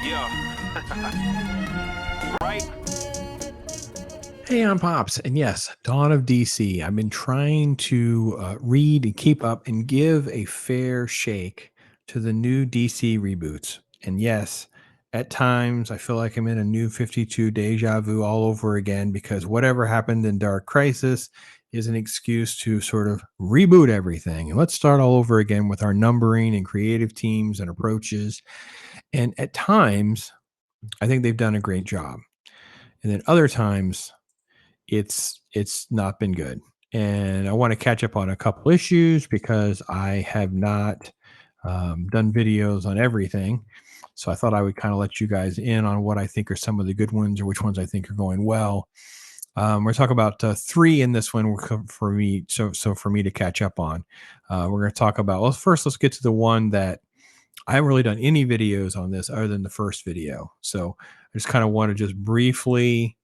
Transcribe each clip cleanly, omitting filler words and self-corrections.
Yeah. Right? Hey, I'm Pops, and yes, Dawn of DC. I've been trying to read and keep up and give a fair shake to the new DC reboots. And yes, at times I feel like I'm in a new 52 deja vu all over again because whatever happened in Dark Crisis is an excuse to sort of reboot everything. And let's start all over again with our numbering and creative teams and approaches. And at times, I think they've done a great job. And then other times, it's not been good. And I want to catch up on a couple issues because I have not done videos on everything. So I thought I would kind of let you guys in on what I think are some of the good ones or which ones I think are going well. We're talking about three in this one for me. So for me to catch up on, we're going to talk about. Well, first let's get to the one that I haven't really done any videos on this other than the first video. So I just kind of want to just briefly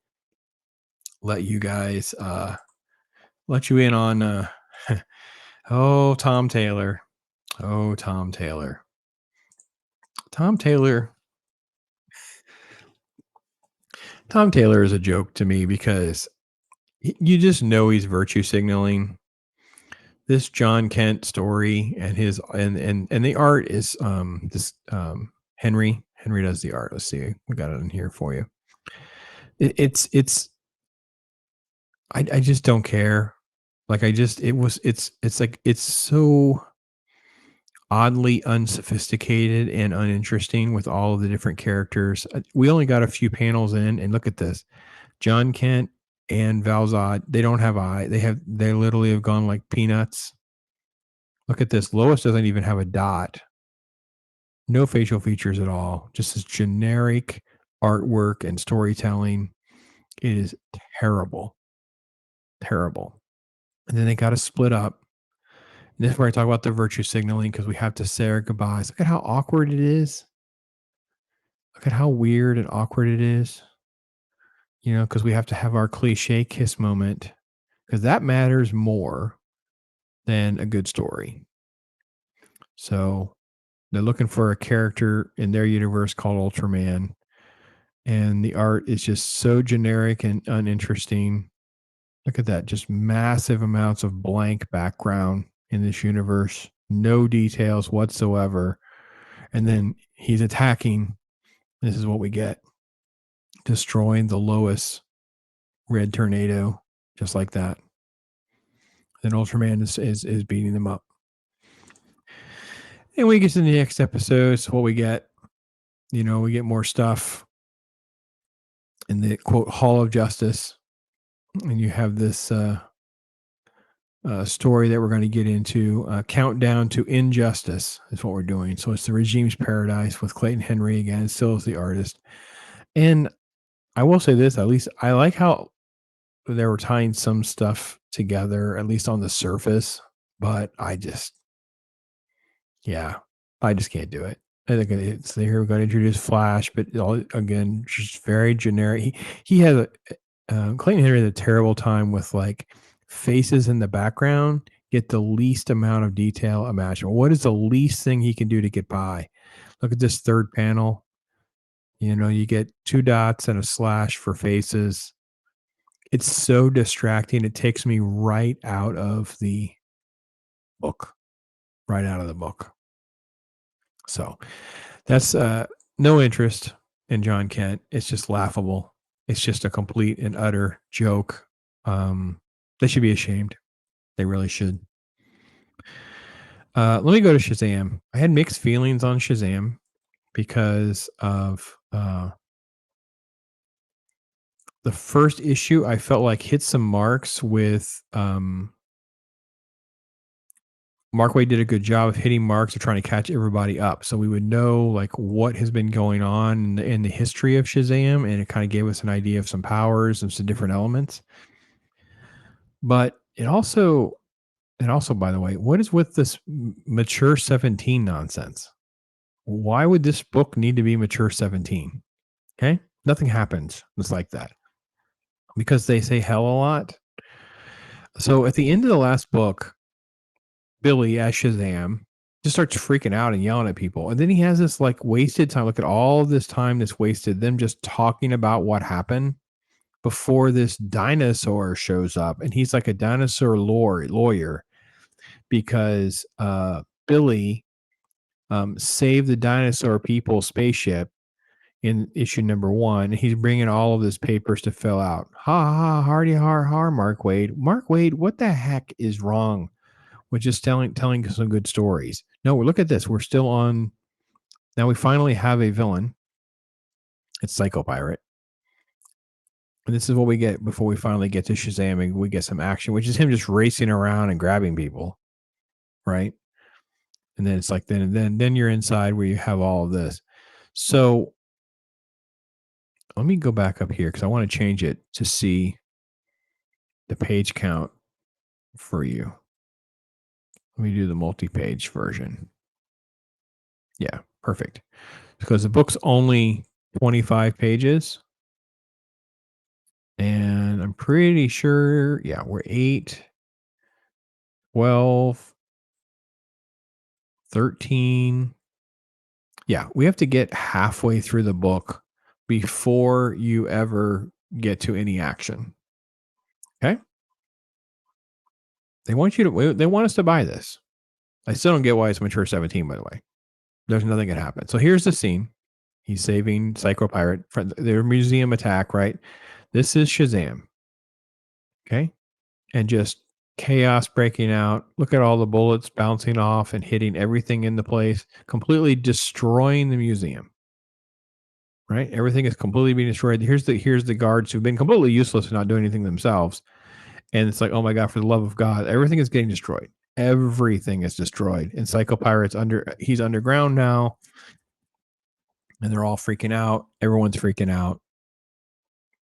let you guys let you in on oh Tom Taylor. Oh Tom Taylor. Tom Taylor. Tom Taylor is a joke to me because you just know he's virtue signaling. This Jon Kent story and his and the art is this Henry does the art. Let's see, we got it in here for you. It's I just don't care. Like it's like it's so oddly unsophisticated and uninteresting with all of the different characters. We only got a few panels in, and look at this: Jon Kent and Valzad. They don't have eye. They literally have gone like peanuts. Look at this. Lois doesn't even have a dot. No facial features at all. Just this generic artwork and storytelling. It is terrible, terrible. And then they got to split up. And this is where I talk about the virtue signaling because we have to say our goodbyes. Look at how awkward it is. Look at how weird and awkward it is. You know, because we have to have our cliche kiss moment because that matters more than a good story. So they're looking for a character in their universe called Ultraman. And the art is just so generic and uninteresting. Look at that. Just massive amounts of blank background in this universe. No details whatsoever. And then he's attacking. This is what we get. Destroying the Lois red tornado, just like that. Then Ultraman is beating them up. And we get to the next episode. So what we get, you know, we get more stuff in the quote Hall of Justice. And you have this story that we're going to get into. Countdown to Injustice is what we're doing. So it's the Regime's Paradise with Clayton Henry again, still as the artist. And I will say this, at least I like how they were tying some stuff together, at least on the surface, but I just can't do it. I think it's here. We're going to introduce Flash, but all, again, just very generic. He has Clayton Henry had a terrible time with like faces in the background get the least amount of detail imaginable. What is the least thing he can do to get by? Look at this third panel. You know, you get two dots and a slash for faces. It's so distracting. It takes me right out of the book. Right out of the book. So that's no interest in Jon Kent. It's just laughable. It's just a complete and utter joke. They should be ashamed. They really should. Let me go to Shazam. I had mixed feelings on Shazam because of the first issue. I felt like hit some marks with Mark Waid did a good job of hitting marks of trying to catch everybody up. So we would know like what has been going on in the history of Shazam. And it kind of gave us an idea of some powers and some different elements. But it also, by the way, what is with this mature 17 nonsense? Why would this book need to be mature 17? Okay. Nothing happens. It's like that because they say hell a lot. So at the end of the last book, Billy as Shazam just starts freaking out and yelling at people. And then he has this like wasted time. Look at all of this time that's wasted, them just talking about what happened before this dinosaur shows up. And he's like a dinosaur lawyer because Billy saved the dinosaur people spaceship in issue number 1. He's bringing all of his papers to fill out. Ha ha, hardy har har, Mark Waid. Mark Waid, what the heck is wrong with just telling some good stories? No, look at this. We're still on. Now we finally have a villain. It's Psycho Pirate. And this is what we get before we finally get to Shazam and we get some action, which is him just racing around and grabbing people. Right. And then it's like, then you're inside where you have all of this. So let me go back up here because I want to change it to see the page count for you. Let me do the multi-page version. Yeah, perfect. Because the book's only 25 pages. And I'm pretty sure, yeah, we're 8, 12, 13. Yeah, we have to get halfway through the book before you ever get to any action. Okay? They want us to buy this. I still don't get why it's mature 17, by the way. There's nothing that happen. So here's the scene. He's saving Psycho Pirate from their museum attack, right? This is Shazam. Okay? And just chaos breaking out. Look at all the bullets bouncing off and hitting everything into place, completely destroying the museum. Right? Everything is completely being destroyed. Here's the guards who've been completely useless and not doing anything themselves. And it's like, oh my God, for the love of God, everything is getting destroyed. Everything is destroyed. And Psycho Pirate's he's underground now. And they're all freaking out. Everyone's freaking out.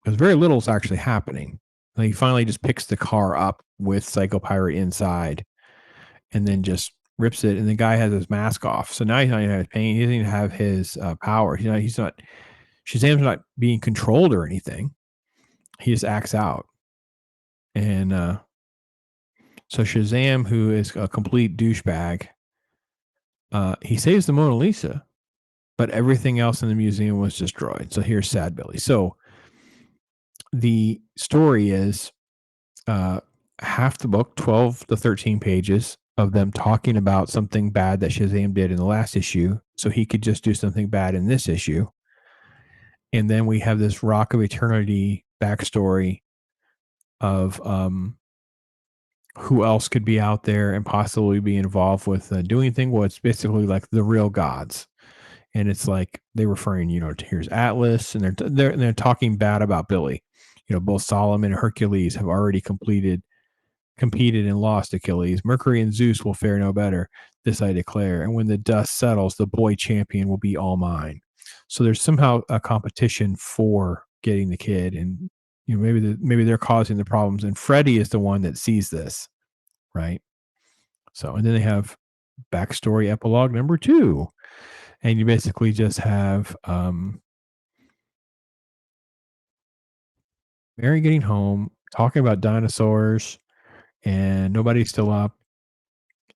Because very little is actually happening. And he finally just picks the car up with Psycho Pirate inside and then just rips it. And the guy has his mask off. So now he's not even have his pain. He doesn't even have his power. He's not, Shazam's not being controlled or anything. He just acts out. And so Shazam, who is a complete douchebag, he saves the Mona Lisa, but everything else in the museum was destroyed. So here's Sad Billy. So the story is half the book, 12 to 13 pages of them talking about something bad that Shazam did in the last issue. So he could just do something bad in this issue. And then we have this Rock of Eternity backstory of who else could be out there and possibly be involved with doing things. Well, it's basically like the real gods. And it's like they're referring, to here's Atlas, and they're talking bad about Billy. Both Solomon and Hercules have already competed and lost Achilles. Mercury and Zeus will fare no better. This I declare. And when the dust settles, the boy champion will be all mine. So there's somehow a competition for getting the kid, and maybe they're causing the problems. And Freddy is the one that sees this, right? So, and then they have backstory epilogue number 2. And you basically just have Mary getting home, talking about dinosaurs, and nobody's still up.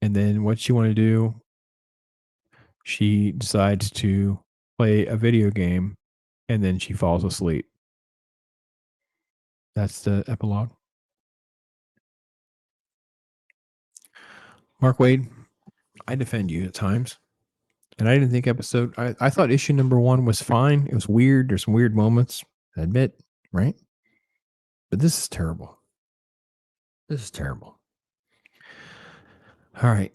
And then what she want to do, she decides to play a video game, and then she falls asleep. That's the epilogue. Mark Waid, I defend you at times. And I didn't think I thought issue number 1 was fine. It was weird. There's some weird moments, I admit, right? But this is terrible. This is terrible. All right.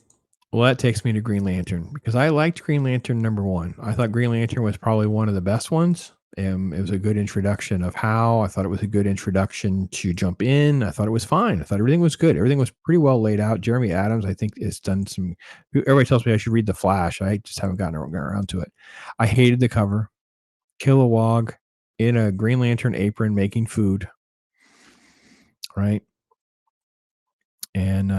Well, that takes me to Green Lantern because I liked Green Lantern number 1. I thought Green Lantern was probably one of the best ones. It was a good introduction of Hal. I thought it was a good introduction to jump in. I thought it was fine. I thought everything was good. Everything was pretty well laid out. Jeremy Adams, I think, has done some. Everybody tells me I should read The Flash. I just haven't gotten around to it. I hated the cover. Kilowog in a Green Lantern apron making food. Right. And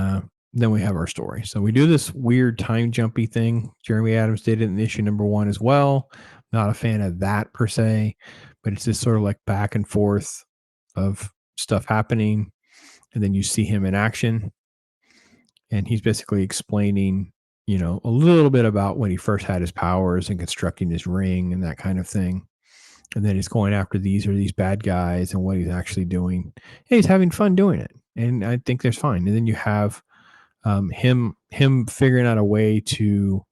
then we have our story. So we do this weird time jumpy thing. Jeremy Adams did it in issue number 1 as well. Not a fan of that per se, but it's just sort of like back and forth of stuff happening. And then you see him in action. And he's basically explaining a little bit about when he first had his powers and constructing his ring and that kind of thing. And then he's going after these bad guys and what he's actually doing. And he's having fun doing it. And I think there's fine. And then you have him figuring out a way to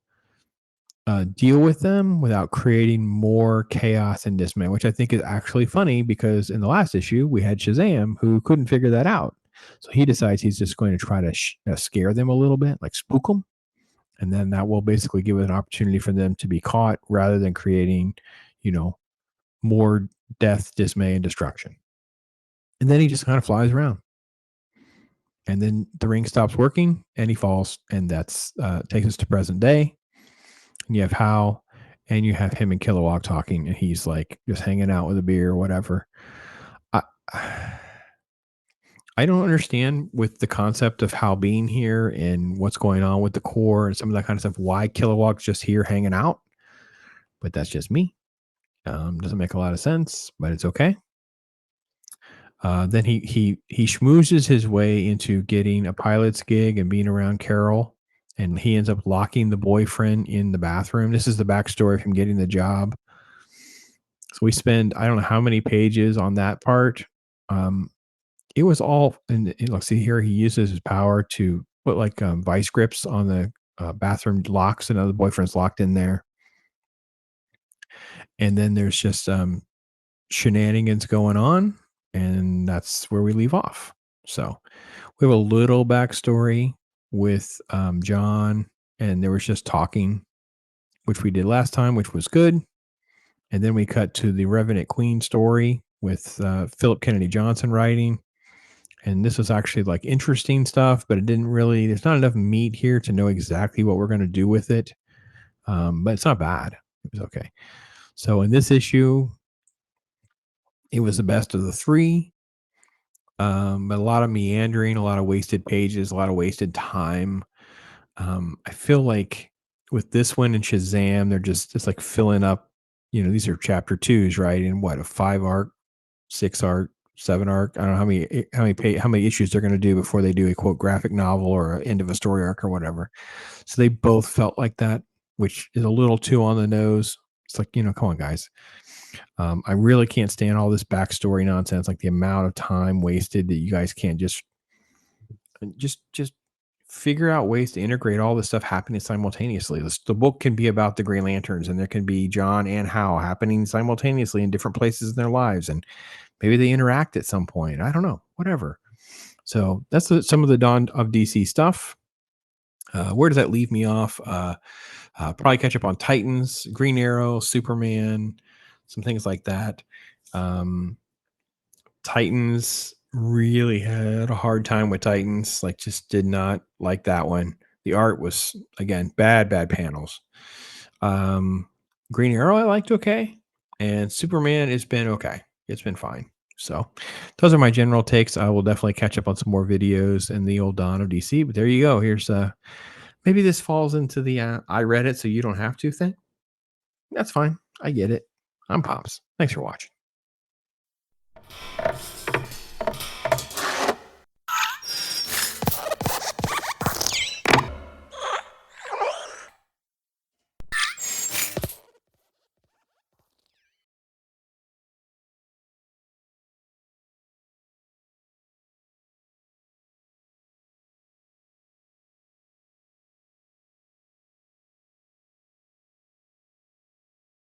deal with them without creating more chaos and dismay, which I think is actually funny because in the last issue we had Shazam who couldn't figure that out. So he decides he's just going to try to scare them a little bit, like spook them, and then that will basically give it an opportunity for them to be caught rather than creating, you know, more death, dismay, and destruction. And then he just kind of flies around, and then the ring stops working, and he falls, and that's takes us to present day. And you have Hal, and you have him and Kilowog talking, and he's like just hanging out with a beer or whatever. I, I don't understand with the concept of Hal being here and what's going on with the core and some of that kind of stuff. Why Kilowog's just here hanging out, but that's just me. Doesn't make a lot of sense, but it's okay. Then he schmoozes his way into getting a pilot's gig and being around Carol, and he ends up locking the boyfriend in the bathroom. This is the backstory of him getting the job. So we spend I don't know how many pages on that part. Um, it was all, and look, see here, he uses his power to put like vice grips on the bathroom locks, and the boyfriend's locked in there. And then there's just shenanigans going on, and that's where we leave off. So we have a little backstory with John, and there was just talking, which we did last time, which was good. And then we cut to the Revenant Queen story with Philip Kennedy Johnson writing. And this was actually like interesting stuff, but it didn't really, there's not enough meat here to know exactly what we're going to do with it. But it's not bad. It was okay. So in this issue, it was the best of the three. But a lot of meandering, a lot of wasted pages, a lot of wasted time. I feel like with this one and Shazam, they're just like filling up. These are chapter twos, right? And what, a 5 arc, 6 arc, 7 arc. I don't know how many issues they're going to do before they do a quote graphic novel or an end of a story arc or whatever. So they both felt like that, which is a little too on the nose. It's like, come on, guys. I really can't stand all this backstory nonsense, like the amount of time wasted that you guys can't just figure out ways to integrate all this stuff happening simultaneously. The book can be about the Green Lanterns, and there can be John and Hal happening simultaneously in different places in their lives, and maybe they interact at some point. I don't know, whatever. So that's some of the Dawn of DC stuff. Where does that leave me off? Probably catch up on Titans, Green Arrow, Superman, some things like that. Titans really had a hard time with Titans, like just did not like that one. The art was again bad panels. Green Arrow I liked okay, and Superman has been okay. It's been fine. So those are my general takes. I will definitely catch up on some more videos in the old Dawn of DC. But there you go. Here's maybe this falls into the I read it so you don't have to thing. That's fine. I get it. I'm Pops. Thanks for watching.